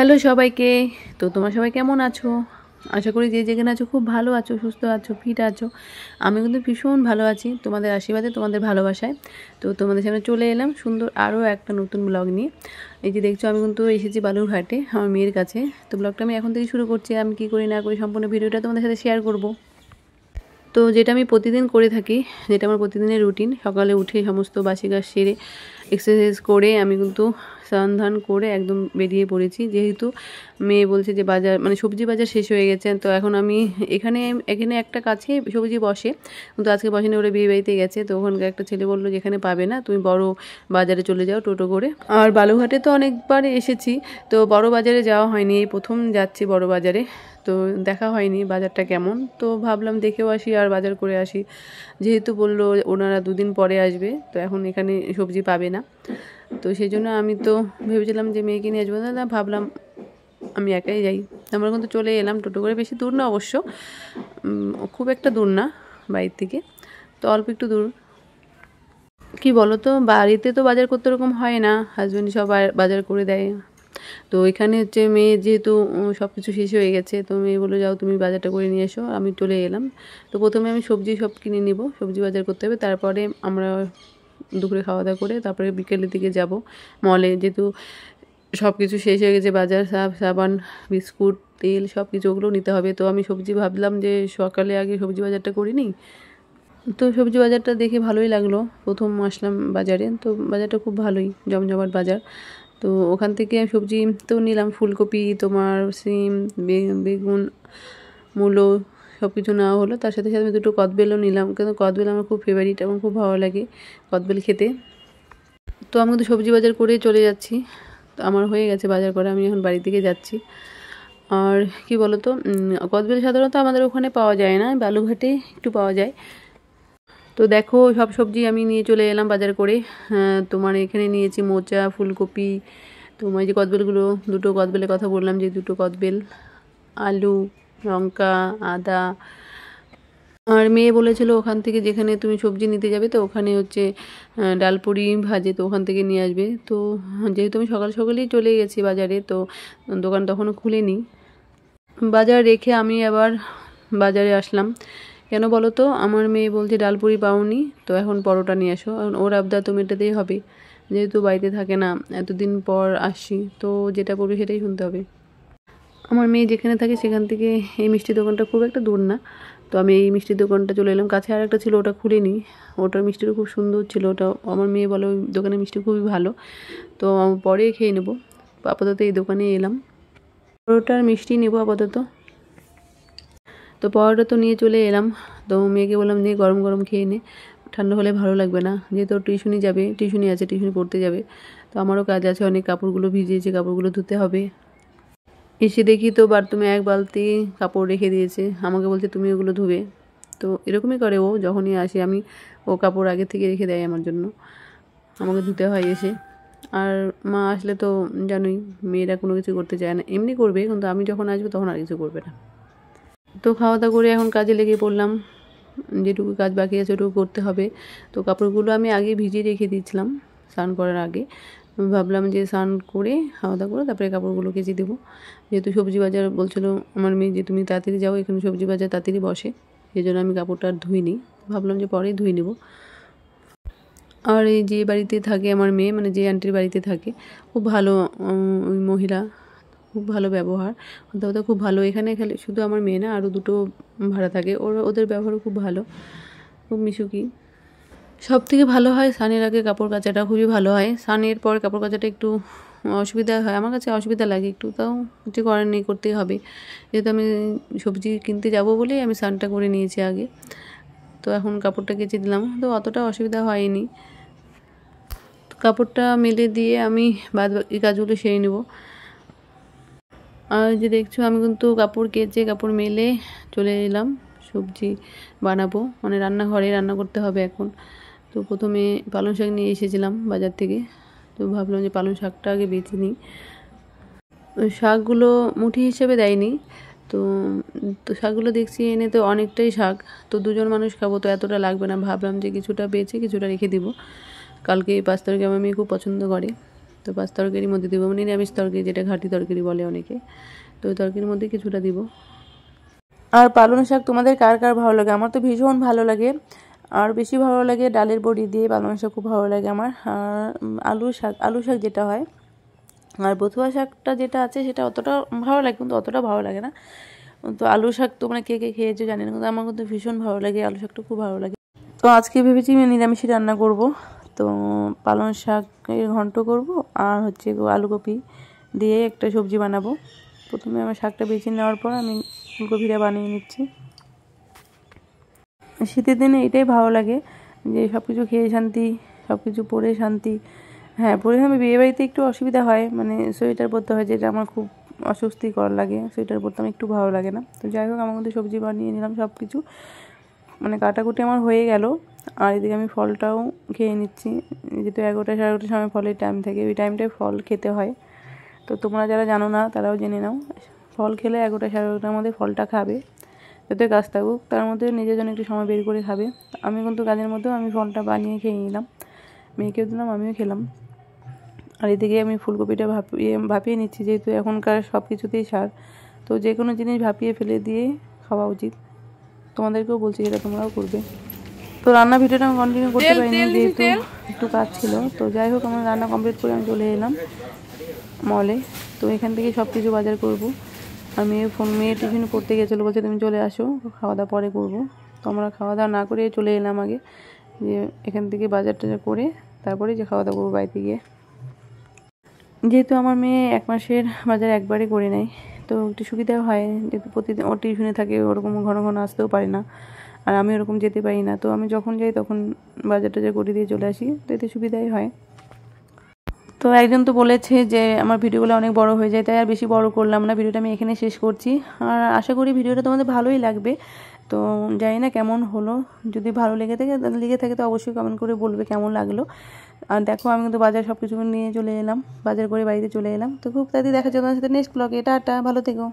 Hello সবাইকে। তো তোমরা সবাই কেমন আছো? আশা করি যে যেখানে আছো খুব ভালো আছো, সুস্থ আছো, ফিট আছো। আমি কিন্তু ভীষণ ভালো আছি তোমাদের আশীর্বাদে, তোমাদের ভালোবাসায়। তো তোমাদের সামনে চলে এলাম সুন্দর আরও একটা নতুন ব্লগ নিয়ে। এই যে দেখছো আমি কিন্তু এসেছি বালুরঘাটে আমার মেয়ের কাছে। তো ব্লগটা আমি এখন থেকে শুরু করছি। আমি কী করি না করি সম্পূর্ণ ভিডিওটা তোমাদের সাথে শেয়ার করব। তো যেটা আমি প্রতিদিন করে থাকি, যেটা আমার প্রতিদিনের রুটিন, সকালে উঠে সমস্ত বাসি কাজ সেরে এক্সারসাইজ করে আমি কিন্তু স্নান ধান করে একদম বেরিয়ে পড়েছি। যেহেতু মেয়ে বলছে যে বাজার মানে সবজি বাজার শেষ হয়ে গেছে, তো এখন আমি এখানে একটা কাছে সবজি বসে, কিন্তু আজকে বসেনি, ওরা বিয়ে বাড়িতে গেছে। তো ওখানকার একটা ছেলে বললো যে এখানে পাবে না, তুমি বড় বাজারে চলে যাও টোটো করে। আর বালুঘাটে তো অনেকবার এসেছি, তো বড় বাজারে যাওয়া হয়নি, এই প্রথম যাচ্ছি বড় বাজারে। তো দেখা হয়নি বাজারটা কেমন, তো ভাবলাম দেখেও আসি আর বাজার করে আসি। যেহেতু বললো ওনারা দুদিন পরে আসবে, তো এখন এখানে সবজি পাবে না, তো সেই জন্য আমি তো ভেবেছিলাম যে মেয়েকে নিয়ে আসবো না, ভাবলাম আমি একাই যাই। আমরা কিন্তু চলে এলাম টোটো করে। বেশি দূর না অবশ্য, খুব একটা দূর না বাড়ির থেকে, তো অল্প একটু দূর। কি বলো তো, বাড়িতে তো বাজার করতে ওরকম হয় না, হাজব্যান্ড সব বাজার করে দেয়। তো এখানে হচ্ছে মেয়ে যেহেতু সব কিছু শেষ হয়ে গেছে, তো মেয়ে বলে যাও তুমি বাজারটা করে নিয়ে এসো। আমি চলে এলাম। তো প্রথমে আমি সবজি সব কিনে নিব, সবজি বাজার করতে হবে, তারপরে আমরা দুপুরে খাওয়া দাওয়া করে তারপরে বিকেলের দিকে যাব মলে। যেহেতু সব কিছু শেষ হয়ে গেছে, বাজার সাবান বিস্কুট তেল সব কিছু ওগুলো নিতে হবে। তো আমি সবজি ভাবলাম যে সকালে আগে সবজি বাজারটা করে নিই। তো সবজি বাজারটা দেখে ভালোই লাগলো, প্রথম আসলাম বাজারে, তো বাজারটা খুব ভালোই জমজমাট বাজার। তো ওখান থেকে সবজি তো নিলাম, ফুলকপি, তোমার সিম, বেগুন, মূলো সব কিছু নেওয়া হলো। তার সাথে সাথে আমি দুটো কদবেলও নিলাম, কিন্তু কদবেল আমার খুব ফেভারিট এবং খুব ভালো লাগে কদবেল খেতে। তো আমি কিন্তু সবজি বাজার করে চলে যাচ্ছি। তো আমার হয়ে গেছে বাজার করে, আমি এখন বাড়ি থেকে যাচ্ছি। আর কি বলো তো, কদবেল সাধারণত আমাদের ওখানে পাওয়া যায় না, বালুঘাটে একটু পাওয়া যায়। তো দেখো সব সবজি আমি নিয়ে চলে এলাম বাজার করে। তোমার এখানে নিয়েছি মোচা, ফুলকপি, তোমার যে কদবেলগুলো, দুটো কদবেলের কথা বললাম যে দুটো কদবেল, আলু, লঙ্কা, আদা। আর মেয়ে বলেছিল ওখান থেকে যেখানে তুমি সবজি নিতে যাবে, তো ওখানে হচ্ছে ডালপুরি ভাজে, তো ওখান থেকে নিয়ে আসবে। তো যেহেতু আমি সকাল সকালেই চলে গেছি বাজারে, তো দোকান তখনও খুলেনি। বাজার রেখে আমি আবার বাজারে আসলাম। কেন বলো তো, আমার মেয়ে বলছে ডালপুরি পাওনি, তো এখন পরোটা নিয়ে আসো। এখন ওর আবদার তো মেটাতেই হবে, যেহেতু বাড়িতে থাকে না, এতদিন পর আসছি, তো যেটা বলবে সেটাই শুনতে হবে। আমার মেয়ে যেখানে থাকে সেখান থেকে এই মিষ্টি দোকানটা খুব একটা দূর না, তো আমি এই মিষ্টির দোকানটা চলে এলাম। কাছে আর একটা ছিল, ওটা খুলিনি, ওটার মিষ্টিটা খুব সুন্দর ছিল। ওটা আমার মেয়ে বলে ওই দোকানের মিষ্টি খুবই ভালো, তো পরে খেয়ে নেবো। আপাতত এই দোকানে এলাম, পরোটার মিষ্টি নেবো আপাতত। তো পরোটা তো নিয়ে চলে এলাম। তো মেয়েকে বললাম যে গরম গরম খেয়ে নে, ঠান্ডা হলে ভালো লাগবে না। যেহেতু টিউশনি যাবে, টিউশনি আছে, টিউশনি পড়তে যাবে, তো আমারও কাজ আছে, অনেক কাপড়গুলো ভিজিয়েছে, কাপড়গুলো ধুতে হবে। এসে দেখি তো বাথরুমে এক বালতি কাপড় রেখে দিয়েছে, আমাকে বলছে তুমি ওগুলো ধুবে। তো এরকমই করে ও, যখনই আসে আমি ও কাপড় আগে থেকে রেখে দেয় আমার জন্য, আমাকে ধুতে হয় এসে। আর মা আসলে তো জানোই, মেয়েরা কোনো কিছু করতে চায় না, এমনি করবে, কিন্তু আমি যখন আসবো তখন আর কিছু করবে না। তো খাওয়া দাওয়া করে এখন কাজে লেগে পড়লাম, যেটুকু কাজ বাকি আছে ওটুকু করতে হবে। তো কাপড়গুলো আমি আগে ভিজিয়ে রেখে দিয়েছিলাম স্নান করার আগে। ভাবলাম যে স্নান করে খাওয়া দাওয়া করে তারপরে কাপড়গুলো কেচে দেবো। যেহেতু সবজি বাজার বলছিল আমার মেয়ে যে তুমি তাড়াতাড়ি যাও, এখানে সবজি বাজার তাড়াতাড়ি বসে, সেই জন্য আমি কাপড়টা আর ধুইনি, ভাবলাম যে পরেই ধুয়ে নেব। আর এই যে বাড়িতে থাকে আমার মেয়ে, মানে যে আন্টির বাড়িতে থাকে, খুব ভালো ওই মহিলা, খুব ভালো ব্যবহার, কথা খুব ভালো। এখানে খালি শুধু আমার মেয়ে না, আরও দুটো ভাড়া থাকে, ওদের ব্যবহারও খুব ভালো, খুব মিশুকি। সব থেকে ভালো হয় স্নানের আগে কাপড় কাচাটা, খুবই ভালো হয়। স্নানের পর কাপড় কাচাটা একটু অসুবিধা হয়, আমার কাছে অসুবিধা লাগে একটু, তাও কিছু করার নেই, করতেই হবে। যেহেতু আমি সবজি কিনতে যাব বলেই আমি স্নানটা করে নিয়েছি আগে। তো এখন কাপড়টা কেচে দিলাম, তো অতটা অসুবিধা হয়নি। কাপড়টা মেলে দিয়ে আমি বাদ বাকি কাজগুলো সেরে নেব। আর যে দেখছো আমি কিন্তু কাপড় কেচে কাপড় মেলে চলে এলাম সবজি বানাবো, মানে রান্নাঘরে রান্না করতে হবে এখন। তো প্রথমে পালং শাক নিয়ে এসেছিলাম বাজার থেকে, তো ভাবলাম যে পালং শাকটা আগে বেছে নিই। শাকগুলো মুঠি হিসেবে দেয়নি, তো তো শাকগুলো দেখছি এনে তো অনেকটাই শাক, তো দুজন মানুষ খাবো, তো এতটা লাগবে না, ভাবলাম যে কিছুটা বেছে কিছুটা রেখে দিব, কালকে এই 5 তারিখে আমার মেয়ে খুব পছন্দ করে। তো 5 তরকারির মধ্যে দেবো, নিরামিষ তরকারি যেটা ঘাটি তরকারি বলে অনেকে, তো ওই তরকারির মধ্যে কিছুটা দিব। আর পালং শাক তোমাদের কার কার ভালো লাগে? আমার তো ভীষণ ভালো লাগে, আর বেশি ভালো লাগে ডালের বড়ি দিয়ে পালং শাক খুব ভালো লাগে আমার। আর আলু শাক যেটা হয়, আর বথুয়া শাকটা যেটা আছে সেটা অতটা ভালো লাগে, কিন্তু অতটা ভালো লাগে না। তো আলু শাক তোমরা কে কে খেয়েছো জানি না, কিন্তু আমার কিন্তু ভীষণ ভালো লাগে, আলু শাকটা খুব ভালো লাগে। তো আজকে ভেবেছি আমি নিরামিষই রান্না করব। তো পালং শাকের ঘন্ট করব, আর হচ্ছে আলুকপি দিয়ে একটা সবজি বানাবো। প্রথমে আমার শাকটা বেছে নেওয়ার পর আমি ফুলকপিটা বানিয়ে নিচ্ছি। শীতের দিনে এটাই ভালো লাগে যে সব কিছু খেয়ে শান্তি, সব কিছু পরে শান্তি। হ্যাঁ, পরে আমি বিয়েবাড়িতে একটু অসুবিধা হয়, মানে সোয়েটার পরতে হয়, যেটা আমার খুব অস্বস্তিকর লাগে, সোয়েটার পরতে আমার একটু ভালো লাগে না। তো যাই হোক, আমার মধ্যে সবজি বানিয়ে নিলাম, সব কিছু মানে কাটাকুটি আমার হয়ে গেল। আর এদিকে আমি ফলটাও খেয়ে নিচ্ছি, যেহেতু 11টা 11:30 সময় ফলের টাইম থাকে, ওই টাইমটায় ফল খেতে হয়। তো তোমরা যারা জানো না তারাও জেনে নাও, ফল খেলে 11টা 11:30টার মধ্যে ফলটা খাবে, যাতে কাজ থাকুক তার মধ্যে নিজের জন্য একটু সময় বের করে খাবে। আমি কিন্তু কাজের মধ্যেও আমি ফলটা বানিয়ে খেয়ে নিলাম, মেয়েকেও দিলাম, আমিও খেলাম। আর এদিকে আমি ফুলকপিটা ভাপিয়ে নিচ্ছি, যেহেতু এখনকার সব কিছুতেই সার, তো যে কোনো জিনিস ভাপিয়ে ফেলে দিয়ে খাওয়া উচিত। তোমাদেরকেও বলছি যেটা তোমরাও করবে। তো রান্না ভিডিওটা আমি কন্টিনিউ করতে পারিনি, যেহেতু একটু কাজ ছিল। তো যাই হোক, আমার রান্না কমপ্লিট করে আমি চলে এলাম মলে। তো এখান থেকে সব কিছু বাজার করব। আর মেয়ে টিফিন পড়তে গেছিলো, বলছে তুমি চলে আসো, খাওয়া দাওয়া পরে করবো। তো আমরা খাওয়া দাওয়া না করে চলে এলাম আগে, যে এখান থেকে বাজার টাজার করে তারপরে যে খাওয়া দাওয়া করবো বাড়িতে গিয়ে। যেহেতু আমার মেয়ে 1 মাসের বাজার একবারে করে নেয়, তো একটু সুবিধা হয়, যেহেতু প্রতিদিন ওর টিউশনে থাকে, ওরকম ঘন ঘন আসতেও পারে না, আর আমি ওরকম যেতে পারি না। তো আমি যখন যাই তখন বাজার টাজার করে দিয়ে চলে আসি, তো এতে সুবিধাই হয়। তো একজন তো বলেছে যে আমার ভিডিওগুলো অনেক বড় হয়ে যায়, তাই আর বেশি বড় করলাম না, ভিডিওটা আমি এখানে শেষ করছি। আর আশা করি ভিডিওটা তোমাদের ভালোই লাগবে। তো জানি না কেমন হলো, যদি ভালো লেগে থাকে তো অবশ্যই কমেন্ট করে বলবে কেমন লাগলো। আর দেখো, আমি কিন্তু বাজার সব কিছু নিয়ে চলে এলাম, বাজার করে বাড়িতে চলে এলাম। তো খুব তাড়াতাড়ি দেখা যাবে তোমার সাথে নেক্সট ব্লগে। টাটা, ভালো থেকো।